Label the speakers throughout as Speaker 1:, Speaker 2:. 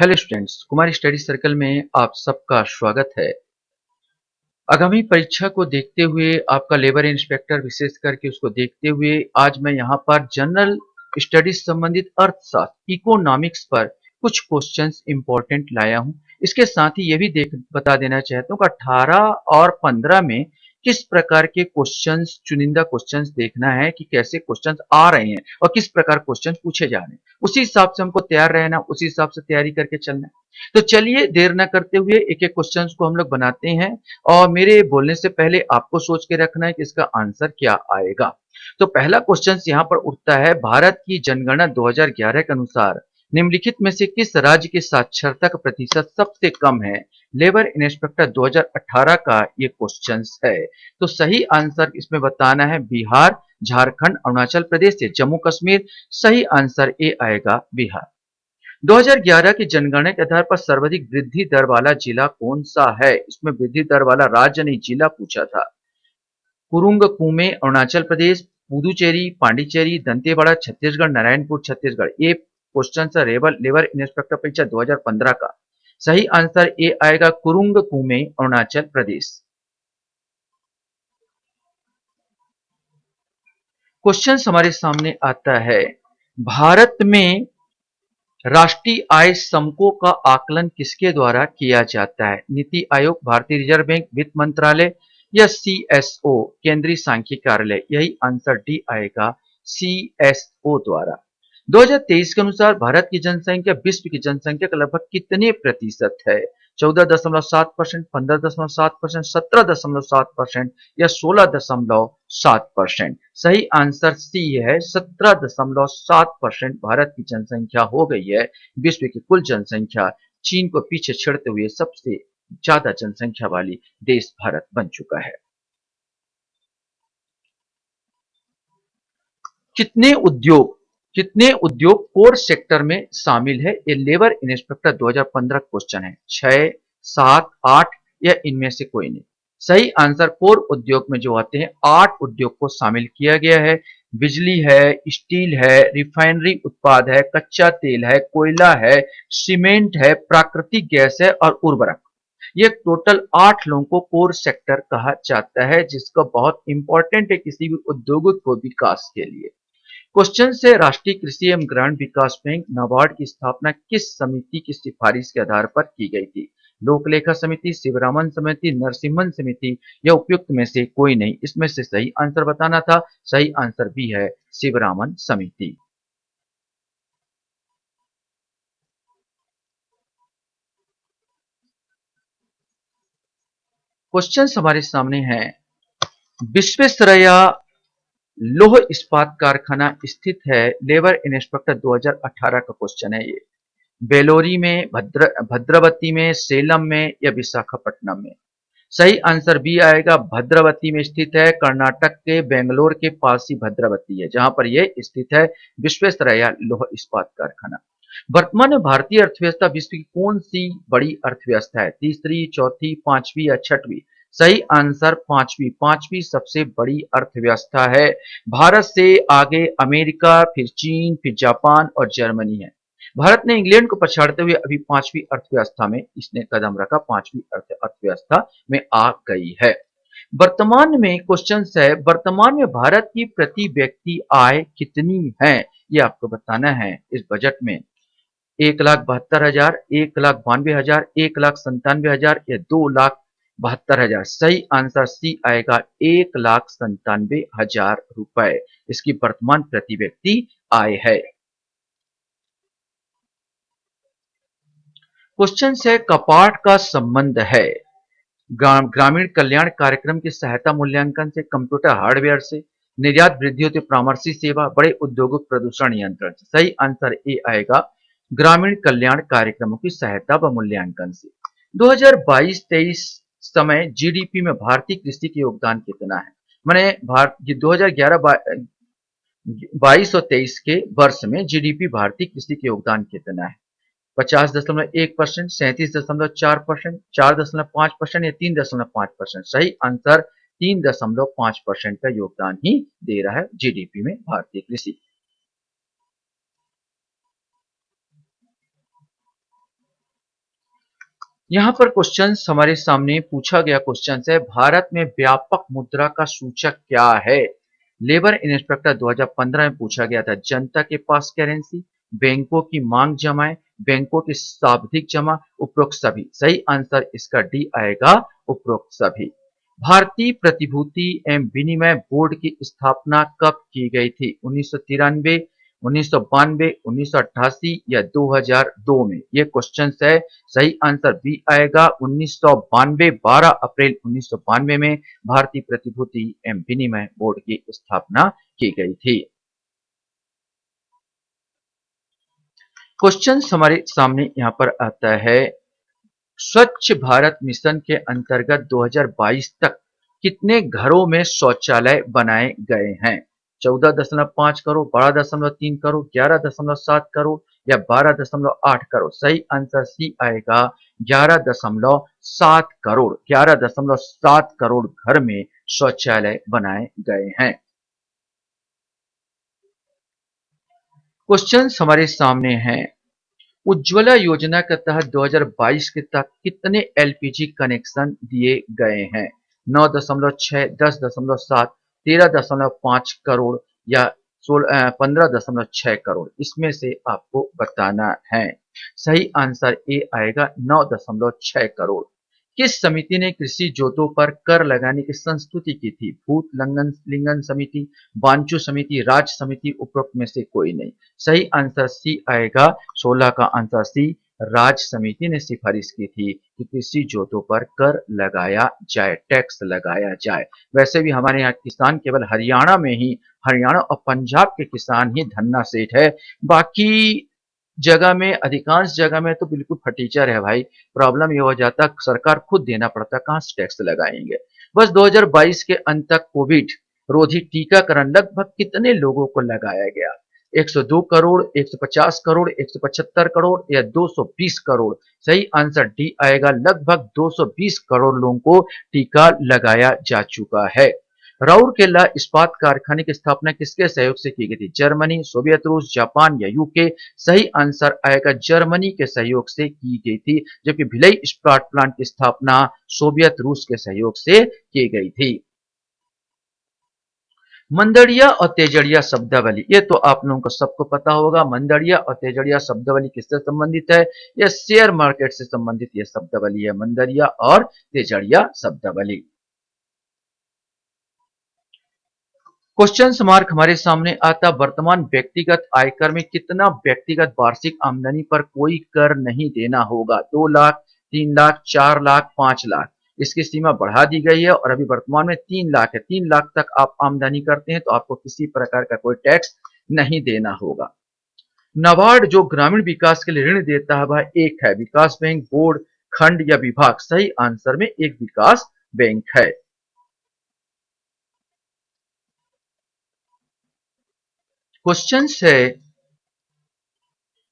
Speaker 1: Hello students, Kumar study circle में आप सबका स्वागत है। आगामी परीक्षा को देखते हुए आपका लेबर इंस्पेक्टर विशेष करके उसको देखते हुए आज मैं यहाँ पर जनरल स्टडीज संबंधित अर्थशास्त्र इकोनॉमिक्स पर कुछ क्वेश्चंस इंपॉर्टेंट लाया हूँ। इसके साथ ही ये भी बता देना चाहता हूँ कि 18 और 15 में किस प्रकार के क्वेश्चंस चुनिंदा क्वेश्चंस देखना है कि कैसे क्वेश्चंस आ रहे हैं और किस प्रकार क्वेश्चन पूछे जा रहे हैं। उसी हिसाब से हमको तैयार रहना, उसी हिसाब से तैयारी करके चलना है। तो चलिए देर न करते हुए एक एक क्वेश्चन को हम लोग बनाते हैं और मेरे बोलने से पहले आपको सोच के रखना है कि इसका आंसर क्या आएगा। तो पहला क्वेश्चन यहाँ पर उठता है, भारत की जनगणना 2011 के अनुसार निम्नलिखित में से किस राज्य की साक्षरता का प्रतिशत सबसे कम है? लेबर इंस्पेक्टर 2018 का ये क्वेश्चन है। तो सही आंसर इसमें बताना है बिहार, झारखंड, अरुणाचल प्रदेश या जम्मू कश्मीर। सही आंसर ए आएगा बिहार। 2011 की जनगणना के आधार पर सर्वाधिक वृद्धि दर वाला जिला कौन सा है? इसमें वृद्धि दर वाला राज्य नहीं जिला पूछा था। कुरुंग कुमे अरुणाचल प्रदेश, पुदुचेरी पांडिचेरी, दंतेवाड़ा छत्तीसगढ़, नारायणपुर छत्तीसगढ़। ये क्वेश्चन है लेबर इंस्पेक्टर परीक्षा 2015 का। सही आंसर ए आएगा कुरुंग कुमे अरुणाचल प्रदेश। क्वेश्चन हमारे सामने आता है, भारत में राष्ट्रीय आय समको का आकलन किसके द्वारा किया जाता है? नीति आयोग, भारतीय रिजर्व बैंक, वित्त मंत्रालय या सीएसओ केंद्रीय सांख्यिकी कार्यालय। यही आंसर डी आएगा सीएसओ द्वारा। 2023 के अनुसार भारत की जनसंख्या विश्व की जनसंख्या का लगभग कितने प्रतिशत है? 14.7%, 15.7%, 17.7% या 16.7%। सही आंसर सी है, 17.7% भारत की जनसंख्या हो गई है विश्व की कुल जनसंख्या। चीन को पीछे छोड़ते हुए सबसे ज्यादा जनसंख्या वाली देश भारत बन चुका है। कितने उद्योग कोर सेक्टर में शामिल है? ये लेबर इंस्पेक्टर 2015 क्वेश्चन है। 6, 7, 8 या इनमें से कोई नहीं। सही आंसर कोर उद्योग में जो आते हैं 8 उद्योग को शामिल किया गया है। बिजली है, स्टील है, रिफाइनरी उत्पाद है, कच्चा तेल है, कोयला है, सीमेंट है, प्राकृतिक गैस है और उर्वरक। ये टोटल 8 लोगों को कोर सेक्टर कहा जाता है, जिसका बहुत इंपॉर्टेंट है किसी भी उद्योग को विकास के लिए। क्वेश्चन से, राष्ट्रीय कृषि एवं ग्रामीण विकास बैंक नाबार्ड की स्थापना किस समिति की सिफारिश के आधार पर की गई थी? लोक लेखा समिति, शिवरामन समिति, नरसिम्हन समिति या उपयुक्त में से कोई नहीं। इसमें से सही आंसर बताना था। सही आंसर भी है शिवरामन समिति। क्वेश्चन हमारे सामने है, विश्वेश्वरैया लौह इस्पात कारखाना स्थित है। लेबर इंस्पेक्टर 2018 का क्वेश्चन है ये। बेलोरी में, भद्रावती में, सेलम में या विशाखापट्टनम में। सही आंसर बी आएगा, भद्रावती में स्थित है। कर्नाटक के बेंगलोर के पास ही भद्रावती है जहां पर यह स्थित है विश्वेश्वरैया लौह इस्पात कारखाना। वर्तमान में भारतीय अर्थव्यवस्था विश्व की कौन सी बड़ी अर्थव्यवस्था है? तीसरी, चौथी, पांचवी या छठवीं? सही आंसर पांचवी। पांचवी सबसे बड़ी अर्थव्यवस्था है। भारत से आगे अमेरिका, फिर चीन, फिर जापान और जर्मनी है। भारत ने इंग्लैंड को पछाड़ते हुए अभी पांचवी अर्थव्यवस्था में इसने कदम रखा, पांचवी अर्थव्यवस्था में आ गई है। वर्तमान में क्वेश्चन है, वर्तमान में भारत की प्रति व्यक्ति आय कितनी है? ये आपको बताना है इस बजट में। 1,72,000, 1,92,000, 1,97,000 या 2,72,000। सही आंसर सी आएगा, 1,97,000 रुपए इसकी वर्तमान प्रति व्यक्ति आय है। क्वेश्चन से, कपाट का संबंध है ग्रामीण कल्याण कार्यक्रम की सहायता मूल्यांकन से, कंप्यूटर हार्डवेयर से, निर्यात वृद्धि होती परामर्शी सेवा, बड़े उद्योगों प्रदूषण नियंत्रण से। सही आंसर ए आएगा, ग्रामीण कल्याण कार्यक्रमों की सहायता व मूल्यांकन से। 2022-23 समय जीडीपी में भारतीय कृषि के योगदान कितना है? मैंने भारत 2011-22 और 23 के वर्ष में जीडीपी भारतीय कृषि के योगदान कितना है? 50.1%, 37.4%, 4.5% या 3.5%। सही आंसर 3.5% का योगदान ही दे रहा है जीडीपी में भारतीय कृषि। यहाँ पर क्वेश्चन हमारे सामने पूछा गया क्वेश्चन है, भारत में व्यापक मुद्रा का सूचक क्या है? लेबर इंस्पेक्टर 2015 में पूछा गया था। जनता के पास करेंसी, बैंकों की मांग जमाएं, बैंकों की सावधिक जमा, उपरोक्त सभी। सही आंसर इसका डी आएगा, उपरोक्त सभी। भारतीय प्रतिभूति एवं विनिमय बोर्ड की स्थापना कब की गई थी? 1993, 1992, 1988 या 2002 में? ये क्वेश्चन है। सही आंसर बी आएगा 1992। 12 अप्रैल 1992 में भारतीय प्रतिभूति एवं विनिमय बोर्ड की स्थापना की गई थी। क्वेश्चन हमारे सामने यहाँ पर आता है, स्वच्छ भारत मिशन के अंतर्गत 2022 तक कितने घरों में शौचालय बनाए गए हैं? 14.5 करोड़, 12.3 करोड़, 11.7 करोड़ या 12.8 करोड़? सही आंसर सी आएगा 11.7 करोड़। 11.7 करोड़ घर में शौचालय बनाए गए हैं। क्वेश्चन हमारे सामने हैं, उज्ज्वला योजना के तहत 2022 के तक कितने एलपीजी कनेक्शन दिए गए हैं? 9.6, 10.7, 13.5 करोड़ या 15.6 करोड़? इसमें से आपको बताना है। सही आंसर ए आएगा 9.6 करोड़। किस समिति ने कृषि जोतों पर कर लगाने की संस्तुति की थी? भूत लिंगन समिति, बांचू समिति, राज्य समिति, उपरोक्त में से कोई नहीं? सही आंसर सी आएगा, 16 का आंसर सी। राज्य समिति ने सिफारिश की थी कि कृषि जोतों पर कर लगाया जाए, टैक्स लगाया जाए। वैसे भी हमारे यहाँ किसान केवल हरियाणा और पंजाब के किसान ही धन्ना सेठ है। बाकी जगह में, अधिकांश जगह में तो बिल्कुल फटीचर है भाई। प्रॉब्लम ये हो जाता, सरकार खुद देना पड़ता, कहां से टैक्स लगाएंगे। बस 2022 के अंत तक कोविड रोधी टीकाकरण लगभग कितने लोगों को लगाया गया? 102 करोड़, 150 करोड़, 175 करोड़ या 220 करोड़? सही आंसर डी आएगा, लगभग 220 करोड़ लोगों को टीका लगाया जा चुका है। राउरकेला इस्पात कारखाने की स्थापना किसके सहयोग से की गई थी? जर्मनी, सोवियत रूस, जापान या यूके? सही आंसर आएगा जर्मनी के सहयोग से की गई थी, जबकि भिलाई इस्पात प्लांट की स्थापना सोवियत रूस के सहयोग से की गई थी। मंदड़िया और तेजड़िया शब्दावली, ये तो आप लोगों को सबको पता होगा। मंदड़िया और तेजड़िया शब्दावली किससे संबंधित है? यह शेयर मार्केट से संबंधित यह शब्दावली है, मंदड़िया और तेजड़िया शब्दावली। क्वेश्चन मार्क हमारे सामने आता, वर्तमान व्यक्तिगत आयकर में कितना व्यक्तिगत वार्षिक आमदनी पर कोई कर नहीं देना होगा? 2 लाख, 3 लाख, 4 लाख, 5 लाख? इसकी सीमा बढ़ा दी गई है और अभी वर्तमान में 3 लाख है। 3 लाख तक आप आमदनी करते हैं तो आपको किसी प्रकार का कोई टैक्स नहीं देना होगा। नाबार्ड जो ग्रामीण विकास के लिए ऋण देता है वह एक है, विकास बैंक, बोर्ड, खंड या विभाग? सही आंसर में एक विकास बैंक है। क्वेश्चन है,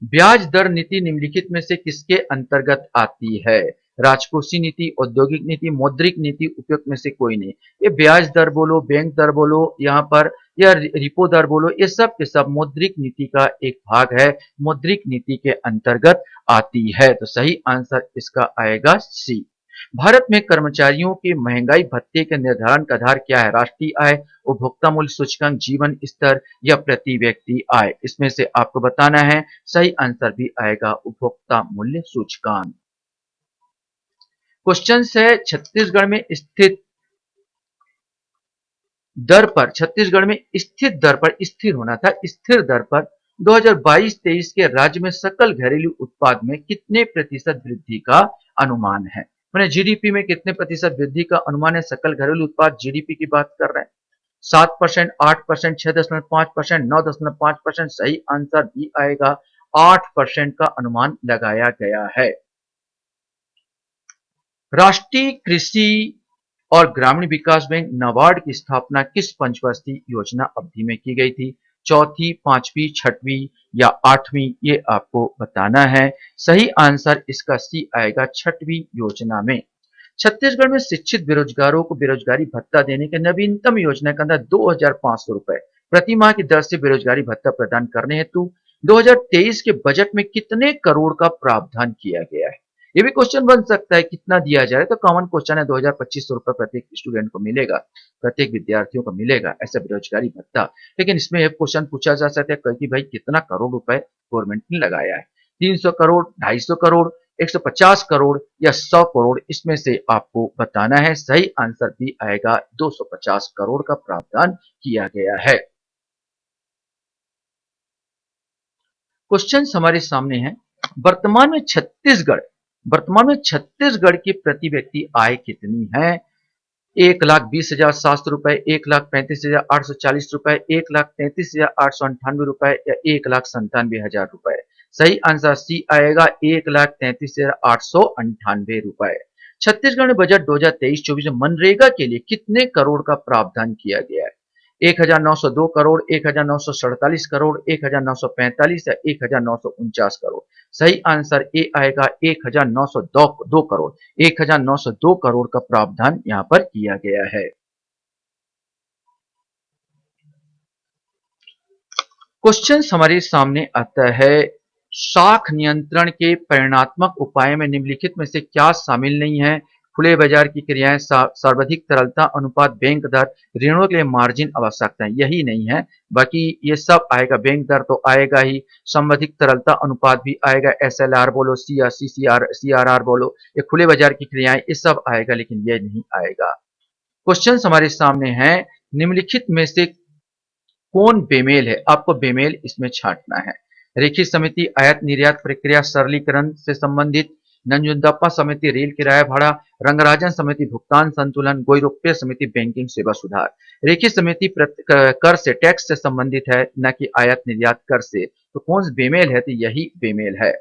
Speaker 1: ब्याज दर नीति निम्नलिखित में से किसके अंतर्गत आती है? राजकोषीय नीति, औद्योगिक नीति, मौद्रिक नीति? उपयुक्त में से कोई नहीं। ये ब्याज दर बोलो, बैंक दर बोलो, यहाँ पर या रिपो दर बोलो, ये सब के सब मौद्रिक नीति का एक भाग है, मौद्रिक नीति के अंतर्गत आती है। तो सही आंसर इसका आएगा सी। भारत में कर्मचारियों के महंगाई भत्ते के निर्धारण का आधार क्या है? राष्ट्रीय आय, उपभोक्ता मूल्य सूचकांक, जीवन स्तर या प्रति व्यक्ति आय? इसमें से आपको बताना है। सही आंसर भी आएगा उपभोक्ता मूल्य सूचकांक। क्वेश्चन है, छत्तीसगढ़ में स्थित दर पर स्थिर होना था, स्थिर दर पर 2022-23 के राज्य में सकल घरेलू उत्पाद में कितने प्रतिशत वृद्धि का अनुमान है? मैंने जीडीपी में कितने प्रतिशत वृद्धि का अनुमान है? सकल घरेलू उत्पाद जीडीपी की बात कर रहे हैं। 7%, 8%, 6.5%, 9.5%? सही आंसर भी आएगा 8% का अनुमान लगाया गया है। राष्ट्रीय कृषि और ग्रामीण विकास बैंक नाबार्ड की स्थापना किस पंचवर्षीय योजना अवधि में की गई थी? चौथी, पांचवी, छठवीं या आठवीं? ये आपको बताना है। सही आंसर इसका सी आएगा, छठवीं योजना में। छत्तीसगढ़ में शिक्षित बेरोजगारों को बेरोजगारी भत्ता देने के नवीनतम योजना के अंदर 2,500 रुपए प्रति माह की दर से बेरोजगारी भत्ता प्रदान करने हेतु 2023 के बजट में कितने करोड़ का प्रावधान किया गया है? ये भी क्वेश्चन बन सकता है कितना दिया जाए, तो कॉमन क्वेश्चन है 2,2500 रुपए प्रत्येक स्टूडेंट को मिलेगा, प्रत्येक विद्यार्थियों को मिलेगा ऐसा बेरोजगारी भत्ता। लेकिन इसमें एक क्वेश्चन पूछा जा सकता है कि भाई कितना करोड़ रुपए गवर्नमेंट ने लगाया है, 300 करोड़, 250 करोड़, 150 करोड़ या 100 करोड़, इसमें से आपको बताना है। सही आंसर भी आएगा 250 करोड़ का प्रावधान किया गया है। क्वेश्चन हमारे सामने है, वर्तमान में छत्तीसगढ़ वर्तमान में छत्तीसगढ़ की प्रति व्यक्ति आय कितनी है? 1,20,700 रुपए, 1,35,840 रुपए, 1,33,898 रुपए या 1,97,000 रुपए। सही आंसर सी आएगा 1,33,898 रुपए। छत्तीसगढ़ में बजट 2023-24 में मनरेगा के लिए कितने करोड़ का प्रावधान किया गया है? 1,902 करोड़, 1,947 करोड़, 1,945 या 1,949 करोड़। सही आंसर ए आएगा 1,902 करोड़। 1,902 करोड़ का प्रावधान यहाँ पर किया गया है। क्वेश्चन हमारे सामने आता है, शाख नियंत्रण के परिणात्मक उपाय में निम्नलिखित में से क्या शामिल नहीं है? खुले बाजार की क्रियाएं, सर्वाधिक तरलता अनुपात, बैंक दर, ऋणों के लिए मार्जिन आवश्यकताएं, यही नहीं है। बाकी ये सब आएगा, बैंक दर तो आएगा ही, संवर्धित तरलता अनुपात भी आएगा, SLR बोलो, CRR बोलो, ये खुले बाजार की क्रियाएं, ये सब आएगा, लेकिन ये नहीं आएगा। क्वेश्चन हमारे सामने है, निम्नलिखित में से कौन बेमेल है? आपको बेमेल इसमें छांटना है। रेखी समिति आयात निर्यात प्रक्रिया सरलीकरण से संबंधित, नंजुंदप्पा समिति रेल किराया भाड़ा, रंगराजन समिति भुगतान संतुलन, गोयरोप्य समिति बैंकिंग सेवा सुधार। रेखी समिति कर से, टैक्स से संबंधित है, न कि आयात निर्यात कर से। तो कौन सा बेमेल है? तो यही बेमेल है।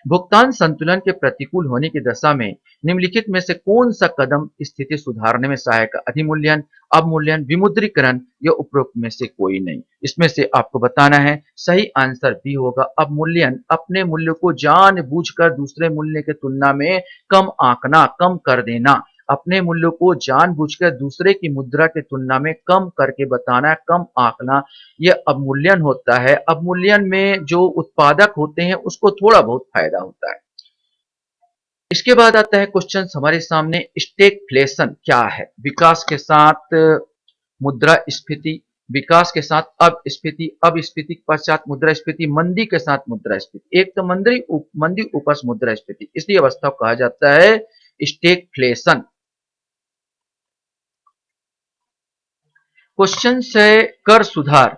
Speaker 1: भुगतान संतुलन के प्रतिकूल होने की दशा में निम्नलिखित में से कौन सा कदम स्थिति सुधारने में सहायक? अधिमूल्यन, अवमूल्यन, विमुद्रीकरण या उपरोक्त में से कोई नहीं। इसमें से आपको बताना है। सही आंसर बी होगा अवमूल्यन। अपने मूल्य को जानबूझकर दूसरे मूल्य की तुलना में कम आंकना, कम कर देना। अपने मूल्य को जानबूझकर दूसरे की मुद्रा की तुलना में कम करके बताना, कम आंकना, यह अवमूल्यन होता है। अवमूल्यन में जो उत्पादक होते हैं उसको थोड़ा बहुत फायदा होता है। इसके बाद आता है क्वेश्चन हमारे सामने, स्टेगफ्लेशन क्या है? विकास के साथ मुद्रास्फीति, विकास के साथ अपस्फीति, अपस्फीति के पश्चात मुद्रास्फीति, मंदी के साथ मुद्रास्फीति। एक तो मंदी उपस मुद्रास्फीति, इसी अवस्था को कहा जाता है स्टेगफ्लेशन। क्वेश्चन है, कर सुधार,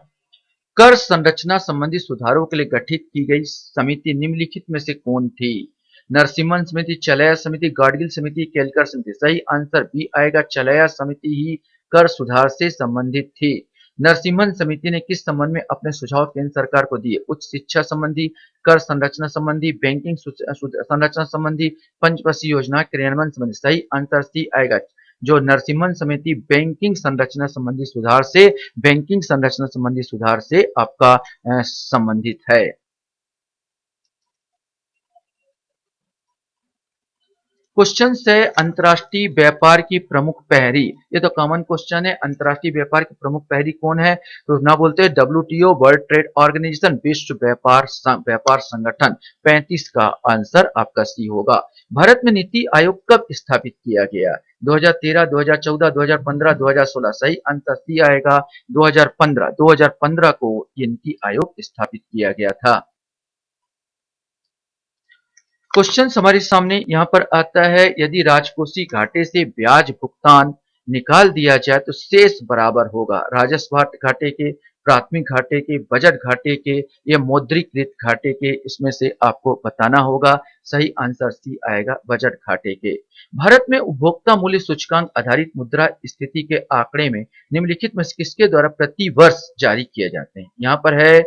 Speaker 1: कर संरचना संबंधी सुधारों के लिए गठित की गई समिति निम्नलिखित में से कौन थी? नरसिम्हन समिति, चलैया समिति, गाडगिल समिति, केलकर समिति। सही आंसर बी आएगा, चलैया समिति ही कर सुधार से संबंधित थी। नरसिम्हन समिति ने किस संबंध में अपने सुझाव केंद्र सरकार को दिए? उच्च शिक्षा संबंधी, कर संरचना संबंधी, बैंकिंग संरचना संबंधी, पंचवर्षीय योजना क्रियान्वयन संबंधी। सही आंसर सी आएगा। जो नरसिम्हन समिति बैंकिंग संरचना संबंधी सुधार से आपका संबंधित है। क्वेश्चन है, अंतर्राष्ट्रीय व्यापार की प्रमुख पहरी। ये तो कॉमन क्वेश्चन है। अंतर्राष्ट्रीय व्यापार की प्रमुख पहरी कौन है? तो ना बोलते हैं WTO, वर्ल्ड ट्रेड ऑर्गेनाइजेशन, विश्व व्यापार संगठन। 35 का आंसर आपका सी होगा। भारत में नीति आयोग कब स्थापित किया गया? 2013, 2014, 2015, 2016। सही आंसर सी आएगा 2015। 2015 को ये नीति आयोग स्थापित किया गया था। क्वेश्चन हमारे सामने यहाँ पर आता है, यदि राजकोषीय घाटे से ब्याज भुगतान निकाल दिया जाए तो शेष बराबर होगा राजस्व घाटे के, प्राथमिक घाटे के, बजट घाटे के या मौद्रिकृत घाटे के। इसमें से आपको बताना होगा। सही आंसर सी आएगा, बजट घाटे के। भारत में उपभोक्ता मूल्य सूचकांक आधारित मुद्रा स्थिति के आंकड़े में निम्नलिखित में से किसके द्वारा प्रति वर्ष जारी किए जाते हैं? यहाँ पर है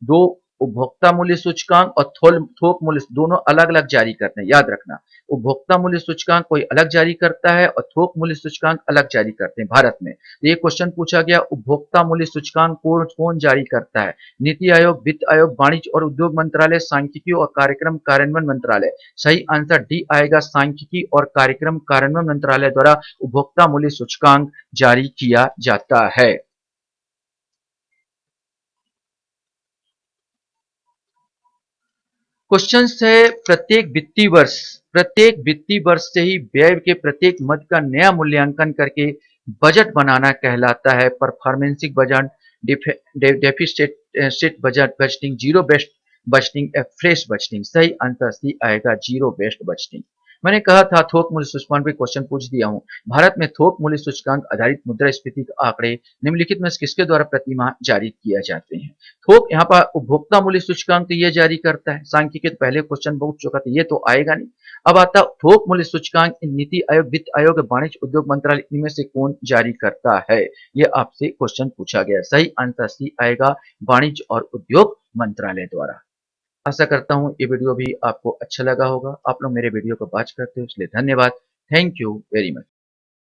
Speaker 1: दो, उपभोक्ता मूल्य सूचकांक और थोक मूल्य, दोनों अलग अलग जारी करते हैं, याद रखना। उपभोक्ता मूल्य सूचकांक कोई अलग जारी करता है और थोक मूल्य सूचकांक अलग जारी करते हैं भारत में। तो ये क्वेश्चन पूछा गया, उपभोक्ता मूल्य सूचकांक कौन कौन जारी करता है? नीति आयोग, वित्त आयोग, वाणिज्य और उद्योग मंत्रालय, सांख्यिकी और कार्यक्रम कार्यान्वयन मंत्रालय। सही आंसर डी आएगा, सांख्यिकी और कार्यक्रम कार्यान्वयन मंत्रालय द्वारा उपभोक्ता मूल्य सूचकांक जारी किया जाता है। क्वेश्चन है, प्रत्येक वित्तीय वर्ष प्रत्येक वित्तीय वर्ष से ही व्यय के प्रत्येक मद का नया मूल्यांकन करके बजट बनाना कहलाता है। Performance budget, deficit budget budgeting, zero based budgeting या फ्रेश बजटिंग। सही आंसर सी आएगा, जीरो बेस्ड बजटिंग। मैंने कहा था थोक मूल्य सूचकांक पे क्वेश्चन पूछ दिया हूं। भारत में थोक मूल्य सूचकांक आधारित मुद्रास्फीति के आंकड़े निम्नलिखित में से किसके द्वारा प्रतिमाह जारी किया जाते हैं? थोक यहाँ पर उपभोक्ता मूल्य सूचकांक तो ये जारी करता है। सांख्यिकी के पहले क्वेश्चन बहुत चुका था, ये तो आएगा नहीं। अब आता थोक मूल्य सूचकांक नीति आयोग, वित्त आयोग, वाणिज्य उद्योग मंत्रालय, इनमें से कौन जारी करता है? ये आपसे क्वेश्चन पूछा गया। सही आंसर सी आएगा, वाणिज्य और उद्योग मंत्रालय द्वारा। आशा करता हूँ ये वीडियो भी आपको अच्छा लगा होगा। आप लोग मेरे वीडियो को वॉच करते हो इसलिए धन्यवाद। Thank you very much.